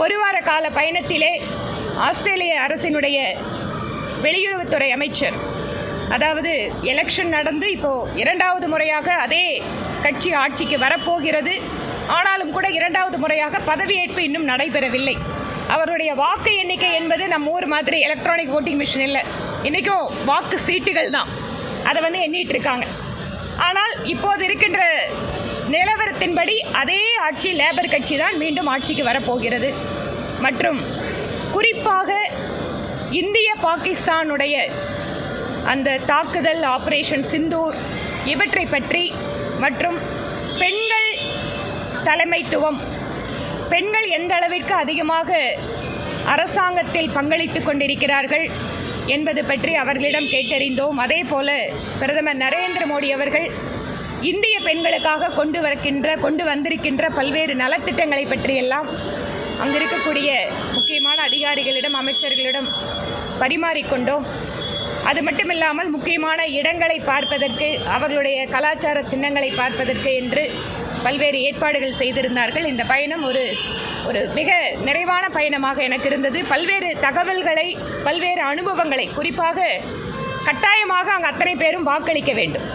ஒரு வார கால பயணத்திலே ஆஸ்திரேலிய அரசினுடைய வெளியுறவுத்துறை அமைச்சர், அதாவது எலெக்ஷன் நடந்து இப்போது 2வது முறையாக அதே கட்சி ஆட்சிக்கு வரப்போகிறது. ஆனாலும் கூட 2வது முறையாக பதவியேற்பு இன்னும் நடைபெறவில்லை. அவருடைய வாக்கு எண்ணிக்கை என்பது நம்ம ஊர் மாதிரி எலக்ட்ரானிக் ஓட்டிங் மிஷின் இல்லை. இன்றைக்கும் வாக்கு சீட்டுகள் தான், அதை எண்ணிட்டு இருக்காங்க. ஆனால் இப்போது இருக்கின்ற நிலவரத்தின்படி அதே ஆட்சி லேபர் கட்சி தான் மீண்டும் ஆட்சிக்கு வரப்போகிறது. மற்றும் குறிப்பாக இந்திய பாகிஸ்தானுடைய அந்த தாக்குதல், ஆபரேஷன் சிந்தூர், இவற்றை பற்றி மற்றும் பெண்கள் தலைமைத்துவம், பெண்கள் எந்த அளவிற்கு அதிகமாக அரசாங்கத்தில் பங்களித்து கொண்டிருக்கிறார்கள் என்பது பற்றி அவர்களிடம் கேட்டறிந்தோம். அதே போல பிரதமர் நரேந்திர மோடி அவர்கள் இந்திய பெண்களுக்காக கொண்டு வந்திருக்கின்ற பல்வேறு நலத்திட்டங்களை பற்றியெல்லாம் அங்கு இருக்கக்கூடிய முக்கியமான அதிகாரிகளிடம், அமைச்சர்களிடம் பரிமாறிக்கொண்டோம். அது மட்டுமில்லாமல் முக்கியமான இடங்களை பார்ப்பதற்கு, அவர்களுடைய கலாச்சார சின்னங்களை பார்ப்பதற்கு என்று பல்வேறு ஏற்பாடுகள் செய்திருந்தார்கள். இந்த பயணம் ஒரு மிக நிறைவான பயணமாக எனக்கு இருந்தது. பல்வேறு தகவல்களை, பல்வேறு அனுபவங்களை, குறிப்பாக கட்டாயமாக அங்கு அத்தனை பேரும் வாக்களிக்க வேண்டும்.